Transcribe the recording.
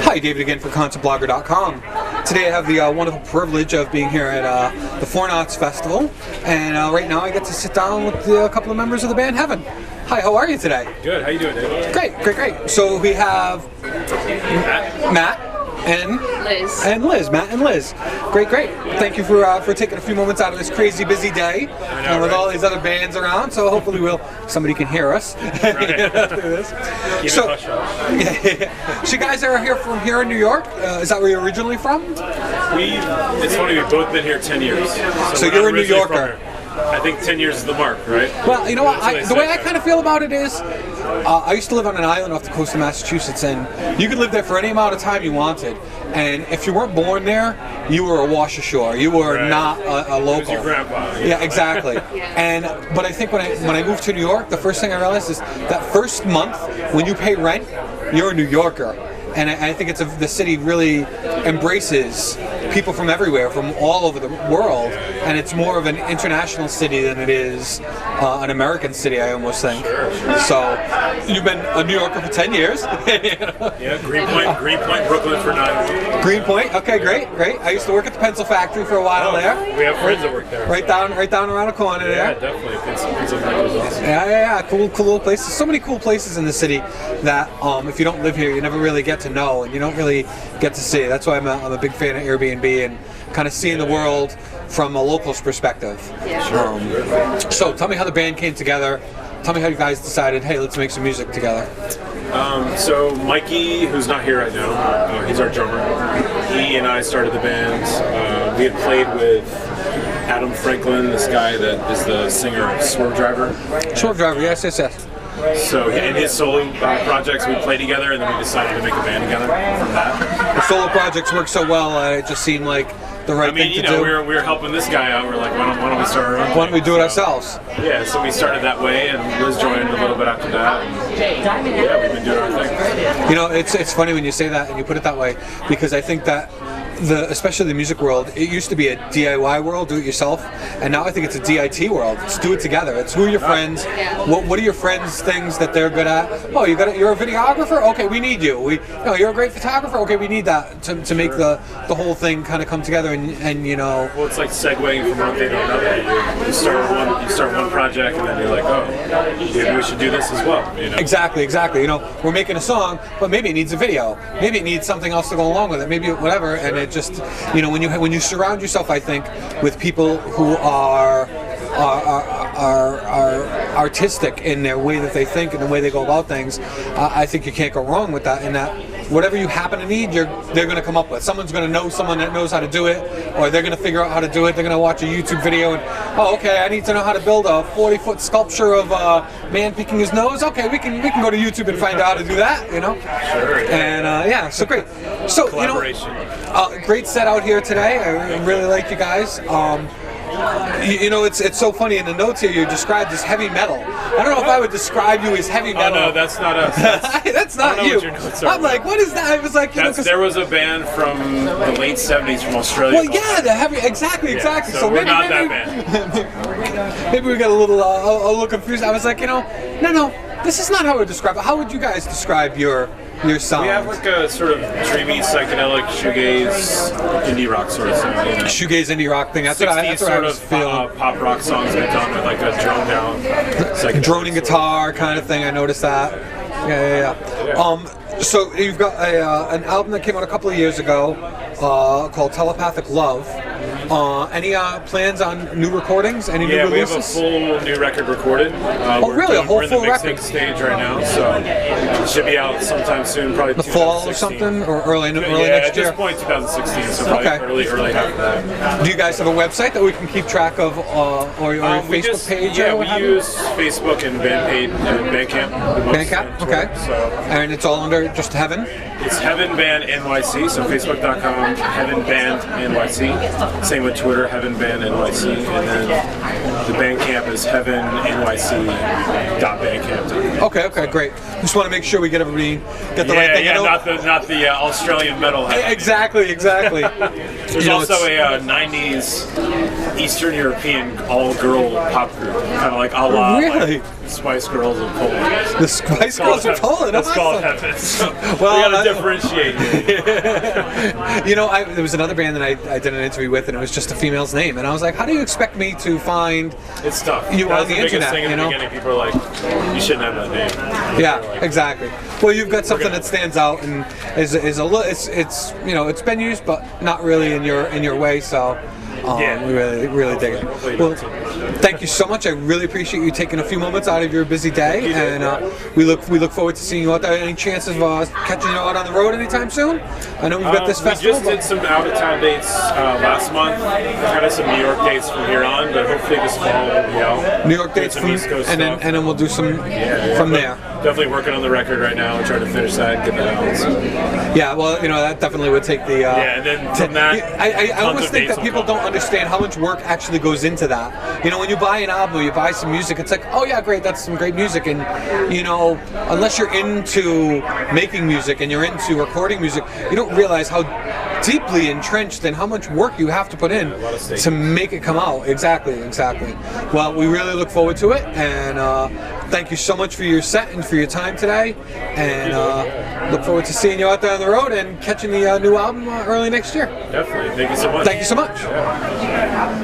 Hi, David again for ConceptBlogger.com. Today I have the wonderful privilege of being here at the Four Knots Festival, and right now I get to sit down with a couple of members of the band Heaven. Hi, how are you today? Good, how you doing, David? Great. So we have Matt and Liz. Matt and Liz. Great. Thank you for taking a few moments out of this crazy busy day with all these other bands around. So hopefully somebody can hear us. Right. Through this. So you guys are here in New York. Is that where you're originally from? It's funny, we've both been here 10 years. So you're a New Yorker. I think 10 years is the mark, right? Well, you know what? The way I kind of feel about it is, I used to live on an island off the coast of Massachusetts, and you could live there for any amount of time you wanted. And if you weren't born there, you were a wash ashore. You were not a local. It was your grandpa. Yeah, exactly. But I think when I moved to New York, the first thing I realized is that first month when you pay rent, you're a New Yorker. And I think the city really embraces people from everywhere, from all over the world, and it's more of an international city than it is an American city, I almost think. Sure. So you've been a New Yorker for 10 years. Yeah, Greenpoint, Brooklyn for 9. Greenpoint, okay, great. I used to work at the pencil factory for a while there. We have friends that work there. Right down around the corner there. Yeah, definitely. Pencil factory is awesome. Yeah, cool little places. So many cool places in the city that if you don't live here, you never really get to know, and you don't really get to see. That's why I'm a big fan of Airbnb and kind of seeing the world from a local's perspective. Yeah. So tell me how the band came together. Tell me how you guys decided, hey, let's make some music together. So Mikey, who's not here right now, he's our drummer. He and I started the band. We had played with Adam Franklin, this guy that is the singer of Swerve Driver. Swerve Driver, yes. So in his solo projects, we played together, and then we decided to make a band together from that. The solo projects work so well, it just seemed like the right thing to do. We were helping this guy out. We're like, why don't we start our own? Why don't we do it ourselves? Yeah, so we started that way, and Liz joined a little bit after that. And yeah, we've been doing our thing. You know, it's funny when you say that and you put it that way, because I think that especially the music world, it used to be a DIY world, do it yourself, and now I think it's a DIT world. It's do it together. It's who are your friends? What are your friends' things that they're good at? Oh, you're a videographer? Okay, we need you. You're a great photographer? Okay, we need that to make the whole thing kind of come together and you know. Well, it's like segueing from one thing to another. You start one project, and then you're like, oh, maybe we should do this as well. You know? Exactly. You know, we're making a song, but maybe it needs a video. Maybe it needs something else to go along with it. Maybe whatever. And it just, you know, when you surround yourself, I think, with people who are artistic in their way that they think and the way they go about things, I think you can't go wrong with that. And that whatever you happen to need, they're going to come up with. Someone's going to know someone that knows how to do it, or they're going to figure out how to do it. They're going to watch a YouTube video and, okay, I need to know how to build a 40-foot sculpture of a man picking his nose. Okay, we can go to YouTube and find out how to do that, you know? Sure. And so great. So, collaboration. Great set out here today. I really like you guys. You know, it's so funny in the notes here. You described as heavy metal. I don't know if I would describe you as heavy metal. Oh no, that's not us. That's not you. I'm like, what is that? I was like, there was a band from the late '70s from Australia. Well, yeah, the heavy, exactly. So we're not that band. Maybe we got a little confused. I was like, no, this is not how I would describe it. How would you guys describe your sound? We have like a sort of dreamy, psychedelic, shoegaze, indie rock sort of sound. You know? Shoegaze, indie rock thing. That's what I was feeling. Pop rock songs get done with like a drone down, droning guitar kind of thing. I noticed that. Yeah. So you've got an album that came out a couple of years ago called Telepathic Love. Any plans on new recordings? Any new releases? We have a full new record recorded. Really? A whole full record? We're in the mixing stage right now, so it should be out sometime soon, probably the fall or something, or early next year? At this point, 2016, so probably early half of that. Do you guys have a website that we can keep track of, or your Facebook page? Yeah, we use Facebook and Bandcamp. Bandcamp, okay. So, and it's all under just Heaven? It's Heaven Band NYC, so Facebook.com, Heaven Band NYC. Same with Twitter, Heaven Band NYC, and then the Bandcamp is heavennYC.bandcamp. Okay, great. Just want to make sure we get the right thing. Yeah, not the Australian metal. Exactly. There's also a '90s Eastern European all-girl pop group, kind of like a la. Really? Spice Girls of Poland. The Spice Girls of Poland. Let's Awesome. call it Heavens. Well, we gotta differentiate. You know, there was another band that I did an interview with, and it was just a female's name, and I was like, how do you expect me to find It's tough. you That on was the biggest internet? thing in You the know? beginning. People are like, you shouldn't have that name. Yeah, exactly. Well, you've got something that stands out and is a little. It's you know, it's been used, but not really in your way. So. Yeah. We really dig it. Well, thank you so much. I really appreciate you taking a few moments out of your busy day, and we look forward to seeing you out there. Any chances of catching you out on the road anytime soon? I know we've got this festival. We just did some out-of-town dates last month. Kind of some New York dates from here on, but hopefully this fall we'll be out. New York dates some East Coast and stuff. then we'll do some from there. Definitely working on the record right now and trying to finish that and get that out. So. Yeah, well, you know, that definitely would take the. Yeah, and then from that, I tons almost of think dates that will people come. don't understand how much work actually goes into that. You know, when you buy an album, you buy some music, it's like, oh yeah, great, that's some great music, and you know, unless you're into making music and you're into recording music, you don't realize how deeply entrenched and how much work you have to put in to make it come out. Exactly. Well, we really look forward to it, and thank you so much for your set and for your time today, and look forward to seeing you out there on the road and catching the new album early next year. Definitely. Thank you so much. Thank you so much.